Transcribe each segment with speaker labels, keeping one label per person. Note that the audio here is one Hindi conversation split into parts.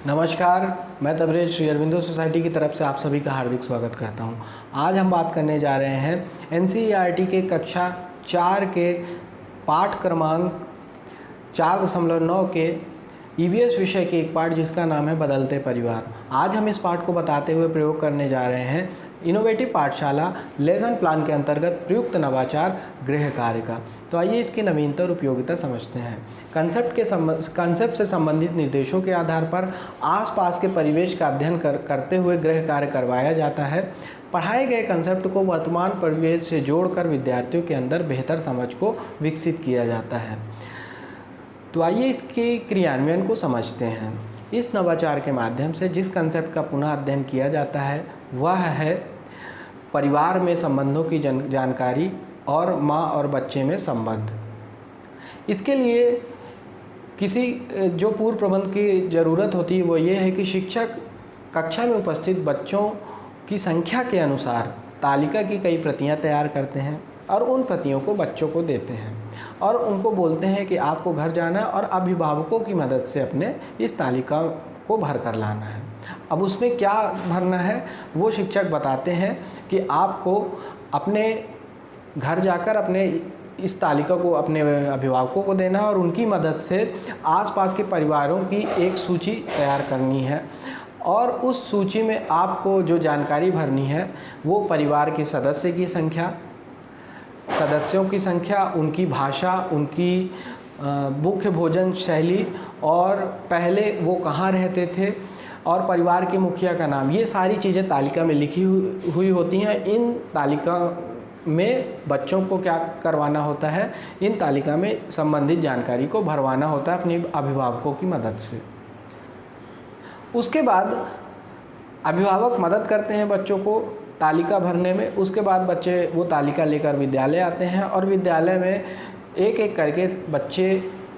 Speaker 1: नमस्कार, मैं तबरेज श्री अरविंदो सोसाइटी की तरफ से आप सभी का हार्दिक स्वागत करता हूं। आज हम बात करने जा रहे हैं एनसीईआरटी के कक्षा 4 के पाठ क्रमांक 4.9 के ईवीएस विषय के एक पाठ जिसका नाम है बदलते परिवार। आज हम इस पाठ को बताते हुए प्रयोग करने जा रहे हैं इनोवेटिव पाठशाला लेसन प्लान के अंतर्गत प्रयुक्त नवाचार गृह कार्य का। तो आइए इसकी नवीनता और उपयोगिता समझते हैं। कंसेप्ट से संबंधित निर्देशों के आधार पर आसपास के परिवेश का अध्ययन करते हुए गृह कार्य करवाया जाता है। पढ़ाए गए कंसेप्ट को वर्तमान परिवेश से जोड़कर विद्यार्थियों के अंदर बेहतर समझ को विकसित किया जाता है। तो आइए इसके क्रियान्वयन को समझते हैं। इस नवाचार के माध्यम से जिस कंसेप्ट का पुनः अध्ययन किया जाता है वह है परिवार में संबंधों की जानकारी और माँ और बच्चे में संबंध। इसके लिए किसी जो पूर्व प्रबंध की ज़रूरत होती है वो ये है कि शिक्षक कक्षा में उपस्थित बच्चों की संख्या के अनुसार तालिका की कई प्रतियां तैयार करते हैं और उन प्रतियों को बच्चों को देते हैं और उनको बोलते हैं कि आपको घर जाना है और अभिभावकों की मदद से अपने इस तालिका को भर कर लाना है। अब उसमें क्या भरना है वो शिक्षक बताते हैं कि आपको अपने घर जाकर अपने इस तालिका को अपने अभिभावकों को देना है और उनकी मदद से आसपास के परिवारों की एक सूची तैयार करनी है और उस सूची में आपको जो जानकारी भरनी है वो परिवार के सदस्य की संख्या, सदस्यों की संख्या, उनकी भाषा, उनकी मुख्य भोजन शैली और पहले वो कहाँ रहते थे और परिवार के मुखिया का नाम, ये सारी चीज़ें तालिका में लिखी हुई होती हैं। इन तालिका में बच्चों को क्या करवाना होता है, इन तालिका में संबंधित जानकारी को भरवाना होता है अपने अभिभावकों की मदद से। उसके बाद अभिभावक मदद करते हैं बच्चों को तालिका भरने में। उसके बाद बच्चे वो तालिका लेकर विद्यालय आते हैं और विद्यालय में एक एक करके बच्चे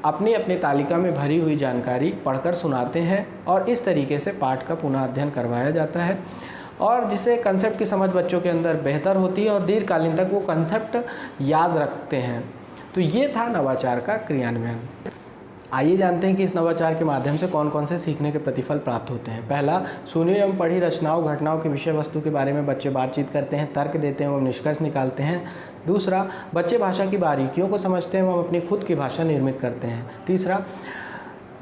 Speaker 1: अपनी अपनी तालिका में भरी हुई जानकारी पढ़कर सुनाते हैं और इस तरीके से पाठ का पुनः अध्ययन करवाया जाता है और जिससे कंसेप्ट की समझ बच्चों के अंदर बेहतर होती है और दीर्घकालीन तक वो कंसेप्ट याद रखते हैं। तो ये था नवाचार का क्रियान्वयन। आइए जानते हैं कि इस नवाचार के माध्यम से कौन कौन से सीखने के प्रतिफल प्राप्त होते हैं। पहला, सुनी एवं पढ़ी रचनाओं घटनाओं की विषय वस्तु के बारे में बच्चे बातचीत करते हैं, तर्क देते हैं एवं निष्कर्ष निकालते हैं। दूसरा, बच्चे भाषा की बारीकियों को समझते हैं एवं अपनी खुद की भाषा निर्मित करते हैं। तीसरा,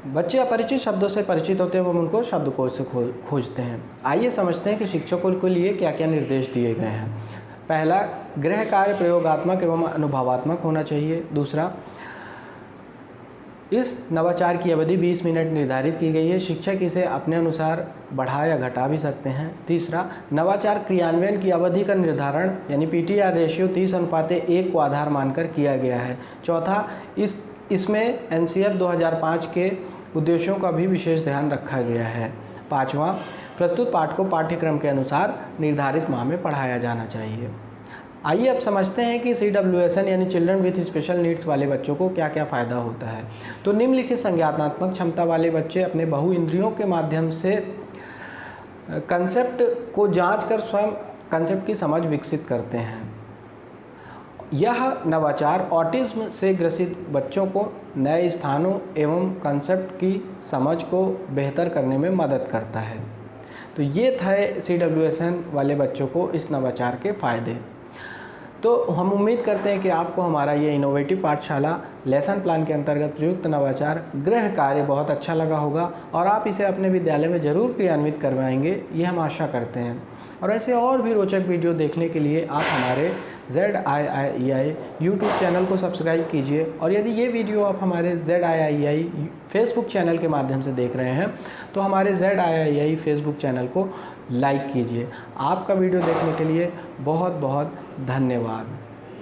Speaker 1: बच्चे अपरिचित शब्दों से परिचित होते हैं एवं उनको शब्दकोश से खोजते हैं। आइए समझते हैं कि शिक्षकों के लिए क्या क्या निर्देश दिए गए हैं। पहला, गृह कार्य प्रयोगात्मक एवं अनुभवात्मक होना चाहिए। दूसरा, इस नवाचार की अवधि 20 मिनट निर्धारित की गई है, शिक्षक इसे अपने अनुसार बढ़ा या घटा भी सकते हैं। तीसरा, नवाचार क्रियान्वयन की अवधि का निर्धारण यानी PTR रेशियो 30:1 को आधार मानकर किया गया है। चौथा, इसमें NCF 2005 के उद्देश्यों का भी विशेष ध्यान रखा गया है। पाँचवां, प्रस्तुत पाठ को पाठ्यक्रम के अनुसार निर्धारित माह में पढ़ाया जाना चाहिए। आइए अब समझते हैं कि CWSN यानी चिल्ड्रन विथ स्पेशल नीड्स वाले बच्चों को क्या क्या फ़ायदा होता है। तो निम्नलिखित संज्ञानात्मक क्षमता वाले बच्चे अपने बहुइंद्रियों के माध्यम से कंसेप्ट को जांचकर स्वयं कंसेप्ट की समझ विकसित करते हैं। यह नवाचार ऑटिज्म से ग्रसित बच्चों को नए स्थानों एवं कंसेप्ट की समझ को बेहतर करने में मदद करता है। तो ये थे CWSN वाले बच्चों को इस नवाचार के फ़ायदे। तो हम उम्मीद करते हैं कि आपको हमारा ये इनोवेटिव पाठशाला लेसन प्लान के अंतर्गत प्रयुक्त नवाचार गृह कार्य बहुत अच्छा लगा होगा और आप इसे अपने विद्यालय में ज़रूर क्रियान्वित करवाएंगे, ये हम आशा करते हैं। और ऐसे और भी रोचक वीडियो देखने के लिए आप हमारे ZIIEI यूट्यूब चैनल को सब्सक्राइब कीजिए और यदि ये वीडियो आप हमारे ZIIEI फेसबुक चैनल के माध्यम से देख रहे हैं तो हमारे ZIIEI फेसबुक चैनल को लाइक कीजिए। आपका वीडियो देखने के लिए बहुत बहुत धन्यवाद।